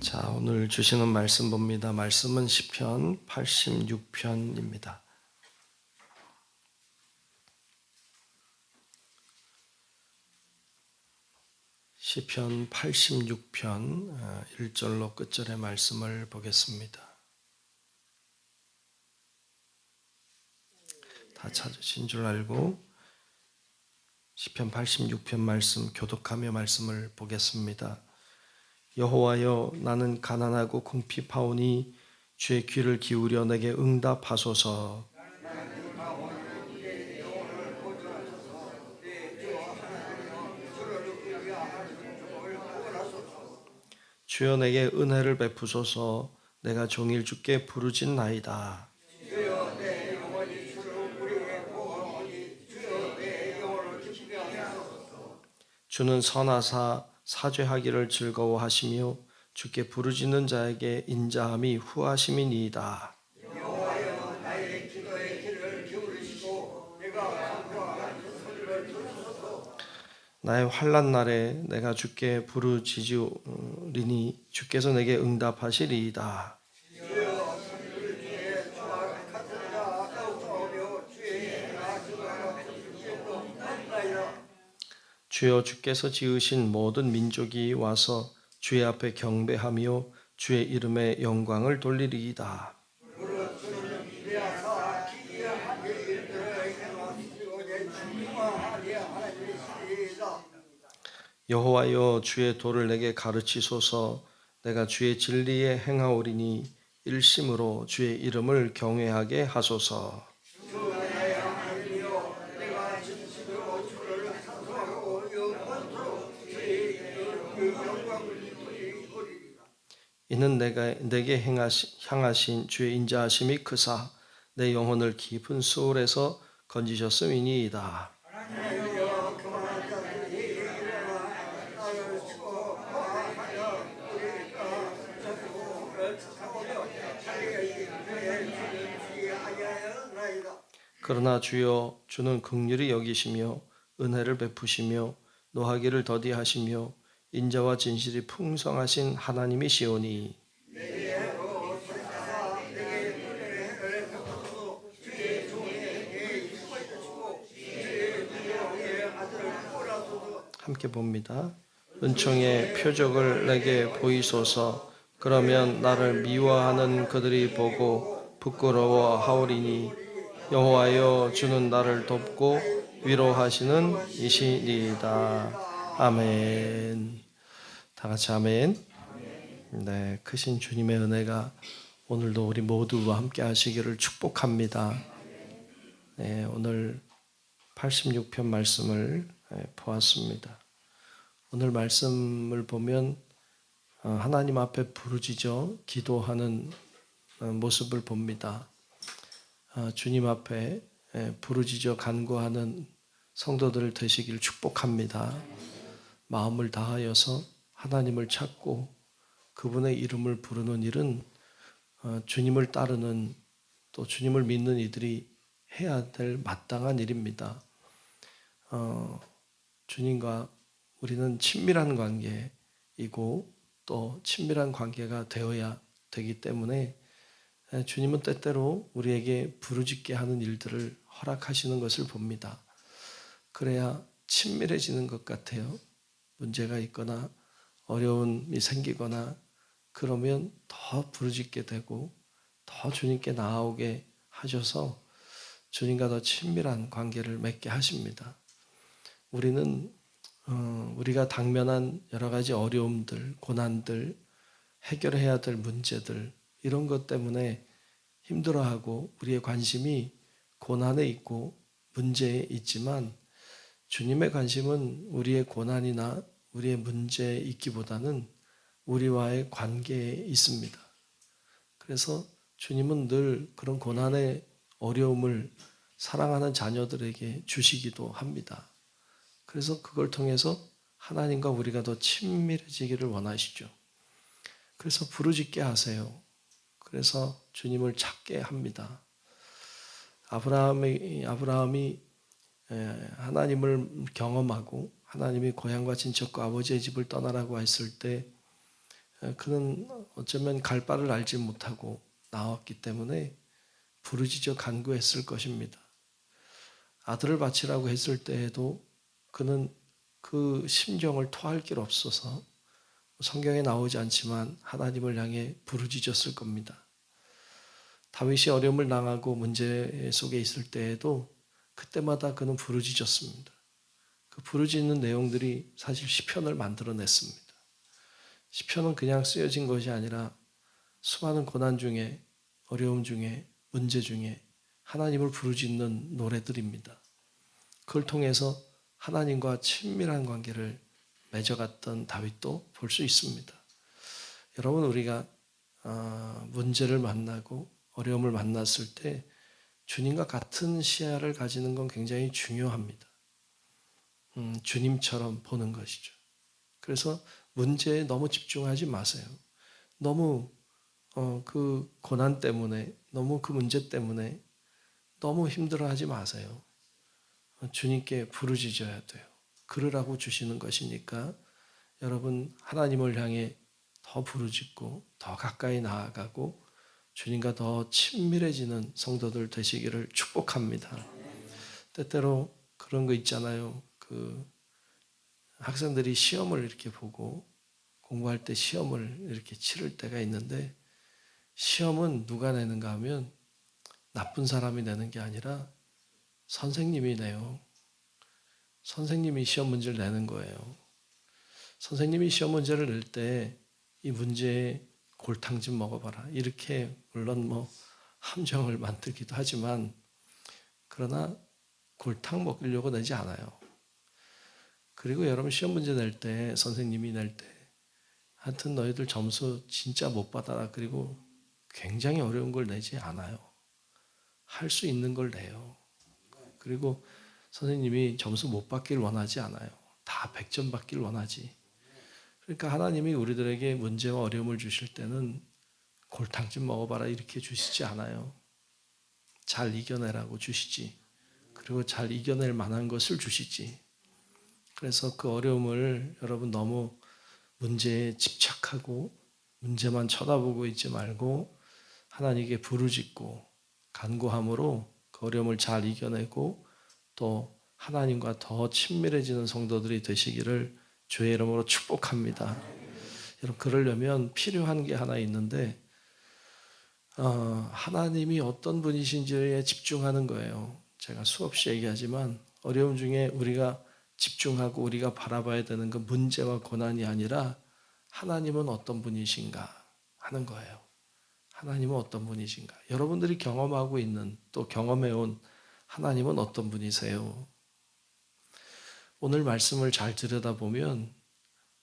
자, 오늘 주시는 말씀 봅니다. 말씀은 시편 86편입니다. 시편 86편 1절로 끝절의 말씀을 보겠습니다. 다 찾으신 줄 알고 시편 86편 말씀 교독하며 말씀을 보겠습니다. 여호와여, 나는 가난하고 궁핍하오니 주의 귀를 기울여 내게 응답하소서. 주여 내게 은혜를 베푸소서. 내가 종일 주께 부르짖나이다. 주는 선하사 사죄하기를 즐거워하시며 주께 부르짖는 자에게 인자함이 후하심이니이다. 나의 환난 날에 내가 주께 부르짖으리니 주께서 내게 응답하시리이다. 주여, 주께서 지으신 모든 민족이 와서 주의 앞에 경배하며 주의 이름에 영광을 돌리리이다. 여호와여, 주의 도를 내게 가르치소서. 내가 주의 진리에 행하오리니 일심으로 주의 이름을 경외하게 하소서. 이는 내게 향하신 주의 인자하심이 크사 내 영혼을 깊은 수월에서 건지셨음이니이다. 그러나 주여, 주는 긍휼히 여기시며 은혜를 베푸시며 노하기를 더디하시며 인자와 진실이 풍성하신 하나님이시오니 함께 봅니다. 은총의 표적을 내게 보이소서. 그러면 나를 미워하는 그들이 보고 부끄러워하오리니 여호와여, 주는 나를 돕고 위로하시는 이시니이다. 아멘. 다 같이 아멘. 네, 크신 주님의 은혜가 오늘도 우리 모두와 함께 하시기를 축복합니다. 네, 오늘 86편 말씀을 보았습니다. 오늘 말씀을 보면 하나님 앞에 부르짖어 기도하는 모습을 봅니다. 주님 앞에 부르짖어 간구하는 성도들 되시길 축복합니다. 마음을 다하여서 하나님을 찾고 그분의 이름을 부르는 일은 주님을 따르는 또 주님을 믿는 이들이 해야 될 마땅한 일입니다. 주님과 우리는 친밀한 관계이고 또 친밀한 관계가 되어야 되기 때문에 주님은 때때로 우리에게 부르짖게 하는 일들을 허락하시는 것을 봅니다. 그래야 친밀해지는 것 같아요. 문제가 있거나 어려움이 생기거나 그러면 더 부르짖게 되고 더 주님께 나아오게 하셔서 주님과 더 친밀한 관계를 맺게 하십니다. 우리는 우리가 당면한 여러 가지 어려움들, 고난들, 해결해야 될 문제들 이런 것 때문에 힘들어하고 우리의 관심이 고난에 있고 문제에 있지만 주님의 관심은 우리의 고난이나 우리의 문제에 있기보다는 우리와의 관계에 있습니다. 그래서 주님은 늘 그런 고난의 어려움을 사랑하는 자녀들에게 주시기도 합니다. 그래서 그걸 통해서 하나님과 우리가 더 친밀해지기를 원하시죠. 그래서 부르짖게 하세요. 그래서 주님을 찾게 합니다. 아브라함이 하나님을 경험하고 하나님이 고향과 친척과 아버지의 집을 떠나라고 했을 때 그는 어쩌면 갈 바를 알지 못하고 나왔기 때문에 부르짖어 간구했을 것입니다. 아들을 바치라고 했을 때에도 그는 그 심정을 토할 길 없어서 성경에 나오지 않지만 하나님을 향해 부르짖었을 겁니다. 다윗이 어려움을 당하고 문제 속에 있을 때에도 그때마다 그는 부르짖었습니다. 그 부르짖는 내용들이 사실 시편을 만들어냈습니다. 시편은 그냥 쓰여진 것이 아니라 수많은 고난 중에, 어려움 중에, 문제 중에 하나님을 부르짖는 노래들입니다. 그걸 통해서 하나님과 친밀한 관계를 맺어갔던 다윗도 볼 수 있습니다. 여러분, 우리가 문제를 만나고 어려움을 만났을 때 주님과 같은 시야를 가지는 건 굉장히 중요합니다. 주님처럼 보는 것이죠. 그래서 문제에 너무 집중하지 마세요. 너무 그 고난 때문에, 너무 그 문제 때문에 너무 힘들어하지 마세요. 주님께 부르짖어야 돼요. 그러라고 주시는 것이니까 여러분, 하나님을 향해 더 부르짖고 더 가까이 나아가고 주님과 더 친밀해지는 성도들 되시기를 축복합니다. 때때로 그런 거 있잖아요. 그 학생들이 시험을 이렇게 보고 공부할 때 시험을 이렇게 치를 때가 있는데, 시험은 누가 내는가 하면 나쁜 사람이 내는 게 아니라 선생님이 내요. 선생님이 시험 문제를 내는 거예요. 선생님이 시험 문제를 낼 때 이 문제에 골탕 좀 먹어봐라, 이렇게 물론 함정을 만들기도 하지만, 그러나 골탕 먹이려고 내지 않아요. 그리고 여러분, 시험 문제 낼 때 선생님이 낼 때 하여튼 너희들 점수 진짜 못 받아라, 그리고 굉장히 어려운 걸 내지 않아요. 할 수 있는 걸 내요. 그리고 선생님이 점수 못 받기를 원하지 않아요. 다 100점 받기를 원하지. 그러니까 하나님이 우리들에게 문제와 어려움을 주실 때는 골탕 좀 먹어봐라 이렇게 주시지 않아요. 잘 이겨내라고 주시지. 그리고 잘 이겨낼 만한 것을 주시지. 그래서 그 어려움을 여러분 너무 문제에 집착하고 문제만 쳐다보고 있지 말고 하나님께 부르짖고 간구함으로 그 어려움을 잘 이겨내고 또 하나님과 더 친밀해지는 성도들이 되시기를 주의 이름으로 축복합니다. 여러분, 그러려면 필요한 게 하나 있는데 하나님이 어떤 분이신지에 집중하는 거예요. 제가 수없이 얘기하지만 어려움 중에 우리가 집중하고 우리가 바라봐야 되는 건 문제와 고난이 아니라 하나님은 어떤 분이신가 하는 거예요. 하나님은 어떤 분이신가. 여러분들이 경험하고 있는, 또 경험해온 하나님은 어떤 분이세요? 오늘 말씀을 잘 들여다보면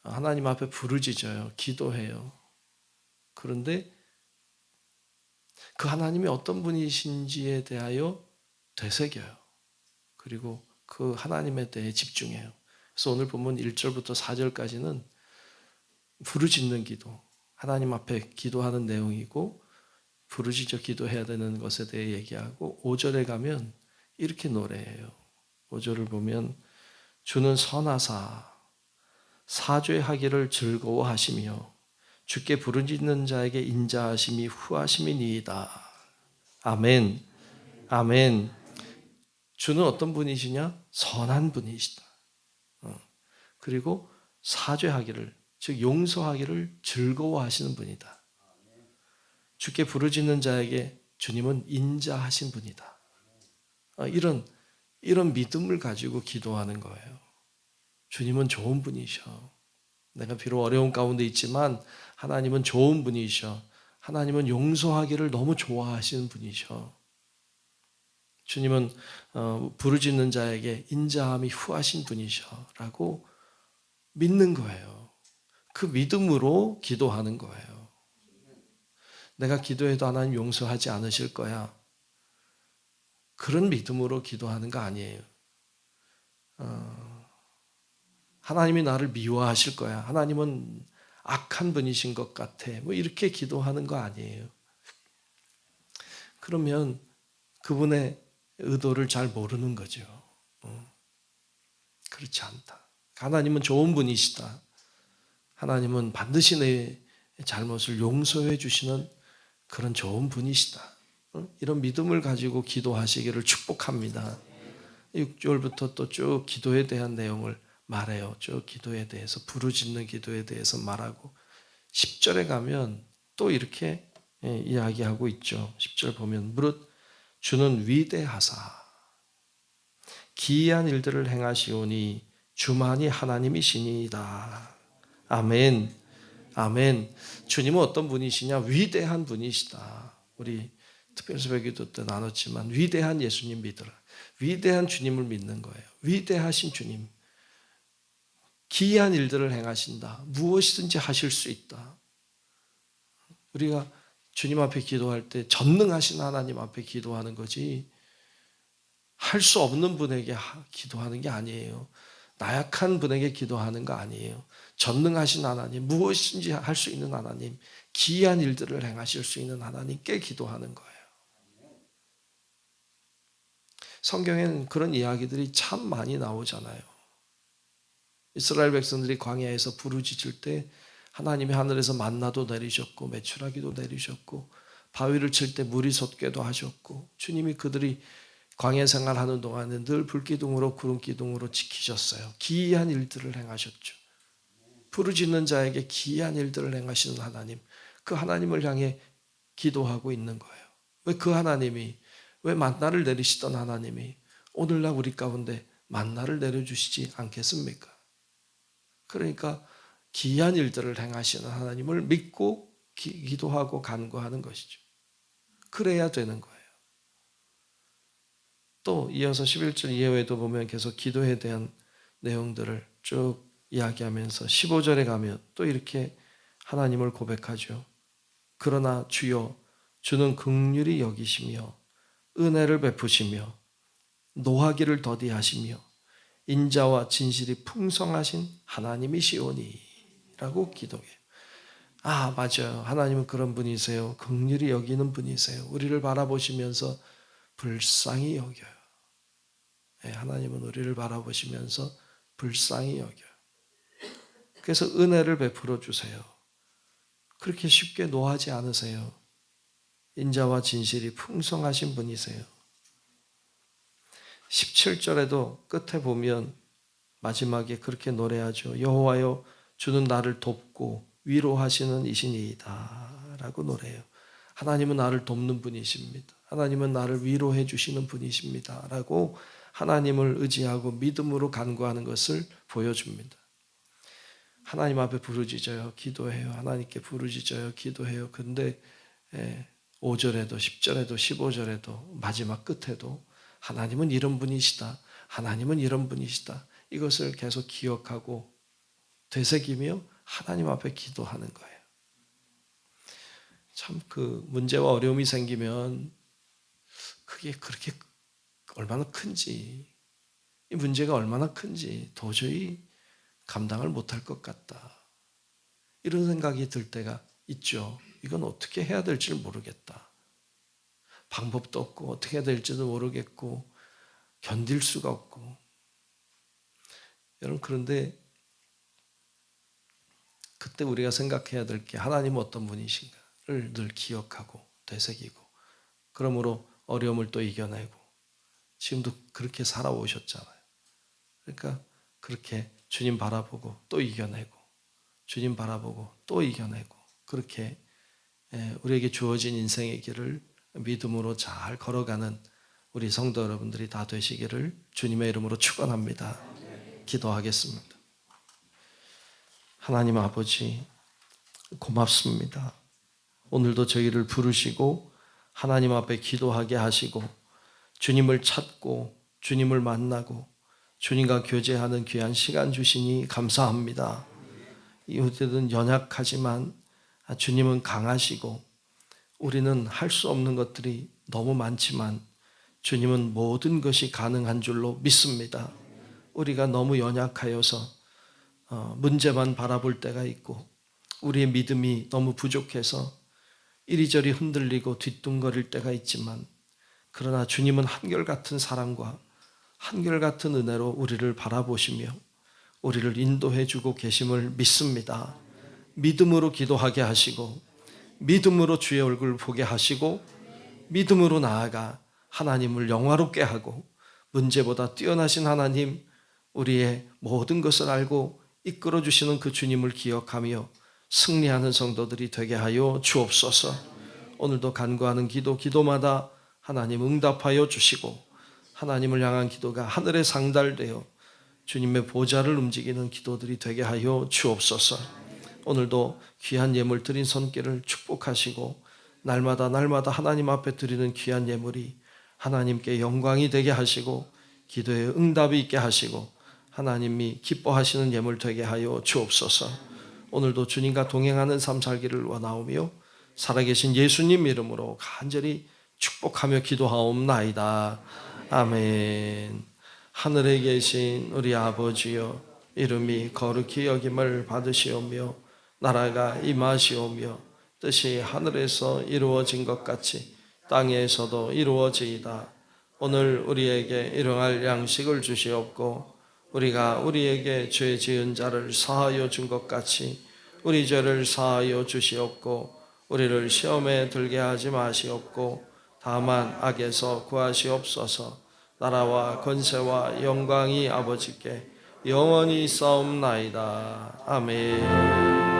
하나님 앞에 부르짖어요. 기도해요. 그런데 그 하나님이 어떤 분이신지에 대하여 되새겨요. 그리고 그 하나님에 대해 집중해요. 그래서 오늘 본문 1절부터 4절까지는 부르짖는 기도, 하나님 앞에 기도하는 내용이고 부르짖어 기도해야 되는 것에 대해 얘기하고, 5절에 가면 이렇게 노래해요. 5절을 보면 주는 선하사 사죄하기를 즐거워하시며 주께 부르짖는 자에게 인자하심이 후하심이니이다. 아멘. 아멘. 주는 어떤 분이시냐? 선한 분이시다. 그리고 사죄하기를, 즉 용서하기를 즐거워하시는 분이다. 주께 부르짖는 자에게 주님은 인자하신 분이다. 이런 믿음을 가지고 기도하는 거예요. 주님은 좋은 분이셔. 내가 비록 어려운 가운데 있지만 하나님은 좋은 분이셔. 하나님은 용서하기를 너무 좋아하시는 분이셔. 주님은 부르짖는 자에게 인자함이 후하신 분이셔 라고 믿는 거예요. 그 믿음으로 기도하는 거예요. 내가 기도해도 하나님 용서하지 않으실 거야, 그런 믿음으로 기도하는 거 아니에요. 하나님이 나를 미워하실 거야, 하나님은 악한 분이신 것 같아, 이렇게 기도하는 거 아니에요. 그러면 그분의 의도를 잘 모르는 거죠. 그렇지 않다. 하나님은 좋은 분이시다. 하나님은 반드시 내 잘못을 용서해 주시는 그런 좋은 분이시다. 이런 믿음을 가지고 기도하시기를 축복합니다. 6절부터 또 쭉 기도에 대한 내용을 말해요. 쭉 기도에 대해서, 부르짖는 기도에 대해서 말하고 10절에 가면 또 이렇게 이야기하고 있죠. 10절 보면 무릇 주는 위대하사 기이한 일들을 행하시오니 주만이 하나님이시니이다. 아멘. 아멘. 주님은 어떤 분이시냐? 위대한 분이시다. 우리 특별 새벽기도 때 나눴지만 위대한 예수님 믿으라. 위대한 주님을 믿는 거예요. 위대하신 주님. 기이한 일들을 행하신다. 무엇이든지 하실 수 있다. 우리가 주님 앞에 기도할 때 전능하신 하나님 앞에 기도하는 거지 할 수 없는 분에게 기도하는 게 아니에요. 나약한 분에게 기도하는 거 아니에요. 전능하신 하나님, 무엇인지 할 수 있는 하나님, 기이한 일들을 행하실 수 있는 하나님께 기도하는 거예요. 성경에는 그런 이야기들이 참 많이 나오잖아요. 이스라엘 백성들이 광야에서 부르짖을 때 하나님이 하늘에서 만나도 내리셨고 메추라기도 내리셨고 바위를 칠 때 물이 솟게도 하셨고 주님이 그들이 광야 생활하는 동안에 늘 불기둥으로 구름기둥으로 지키셨어요. 기이한 일들을 행하셨죠. 부르짖는 자에게 기이한 일들을 행하시는 하나님, 그 하나님을 향해 기도하고 있는 거예요. 왜 그 하나님이, 왜 만나를 내리시던 하나님이 오늘날 우리 가운데 만나를 내려주시지 않겠습니까? 그러니까 기이한 일들을 행하시는 하나님을 믿고 기도하고 간구하는 것이죠. 그래야 되는 거예요. 또 이어서 11절 이후에도 보면 계속 기도에 대한 내용들을 쭉 이야기하면서 15절에 가면 또 이렇게 하나님을 고백하죠. 그러나 주여 주는 긍휼히 여기시며 은혜를 베푸시며 노하기를 더디하시며 인자와 진실이 풍성하신 하나님이시오니 라고 기도해요. 아, 맞아요. 하나님은 그런 분이세요. 긍휼히 여기는 분이세요. 우리를 바라보시면서 불쌍히 여겨요. 네, 하나님은 우리를 바라보시면서 불쌍히 여겨요. 그래서 은혜를 베풀어 주세요. 그렇게 쉽게 노하지 않으세요. 인자와 진실이 풍성하신 분이세요. 17절에도 끝에 보면 마지막에 그렇게 노래하죠. 여호와여 주는 나를 돕고 위로하시는 이신이이다 라고 노래해요. 하나님은 나를 돕는 분이십니다. 하나님은 나를 위로해 주시는 분이십니다 라고 하나님을 의지하고 믿음으로 간구하는 것을 보여줍니다. 하나님 앞에 부르짖어요. 기도해요. 하나님께 부르짖어요. 기도해요. 근데 5절에도 10절에도 15절에도 마지막 끝에도 하나님은 이런 분이시다. 하나님은 이런 분이시다. 이것을 계속 기억하고 되새기며 하나님 앞에 기도하는 거예요. 참 그 문제와 어려움이 생기면 그게 그렇게 얼마나 큰지, 이 문제가 얼마나 큰지 도저히 감당을 못할 것 같다. 이런 생각이 들 때가 있죠. 이건 어떻게 해야 될지 모르겠다. 방법도 없고 어떻게 해야 될지도 모르겠고 견딜 수가 없고. 여러분 그런데 그때 우리가 생각해야 될 게 하나님은 어떤 분이신가를 늘 기억하고 되새기고 그러므로 어려움을 또 이겨내고 지금도 그렇게 살아오셨잖아요. 그러니까 그렇게 주님 바라보고 또 이겨내고 주님 바라보고 또 이겨내고 그렇게 우리에게 주어진 인생의 길을 믿음으로 잘 걸어가는 우리 성도 여러분들이 다 되시기를 주님의 이름으로 축원합니다. 기도하겠습니다. 하나님 아버지 고맙습니다. 오늘도 저희를 부르시고 하나님 앞에 기도하게 하시고 주님을 찾고 주님을 만나고 주님과 교제하는 귀한 시간 주시니 감사합니다. 이웃들은 연약하지만 주님은 강하시고 우리는 할 수 없는 것들이 너무 많지만 주님은 모든 것이 가능한 줄로 믿습니다. 우리가 너무 연약하여서 문제만 바라볼 때가 있고 우리의 믿음이 너무 부족해서 이리저리 흔들리고 뒤뚱거릴 때가 있지만 그러나 주님은 한결같은 사랑과 한결같은 은혜로 우리를 바라보시며 우리를 인도해 주고 계심을 믿습니다. 믿음으로 기도하게 하시고 믿음으로 주의 얼굴을 보게 하시고 믿음으로 나아가 하나님을 영화롭게 하고 문제보다 뛰어나신 하나님, 우리의 모든 것을 알고 이끌어 주시는 그 주님을 기억하며 승리하는 성도들이 되게 하여 주옵소서. 오늘도 간구하는 기도마다 하나님 응답하여 주시고 하나님을 향한 기도가 하늘에 상달되어 주님의 보좌를 움직이는 기도들이 되게 하여 주옵소서. 오늘도 귀한 예물 드린 손길을 축복하시고 날마다 하나님 앞에 드리는 귀한 예물이 하나님께 영광이 되게 하시고 기도에 응답이 있게 하시고 하나님이 기뻐하시는 예물 되게 하여 주옵소서. 오늘도 주님과 동행하는 삶 살기를 원하오며 살아계신 예수님 이름으로 간절히 축복하며 기도하옵나이다. 아멘. 하늘에 계신 우리 아버지여, 이름이 거룩히 여김을 받으시오며 나라가 임하시오며 뜻이 하늘에서 이루어진 것 같이 땅에서도 이루어지이다. 오늘 우리에게 일용할 양식을 주시옵고 우리가 우리에게 죄 지은 자를 사하여 준 것 같이 우리 죄를 사하여 주시옵고 우리를 시험에 들게 하지 마시옵고 다만 악에서 구하시옵소서. 나라와 권세와 영광이 아버지께 영원히 있사옵나이다. 아멘.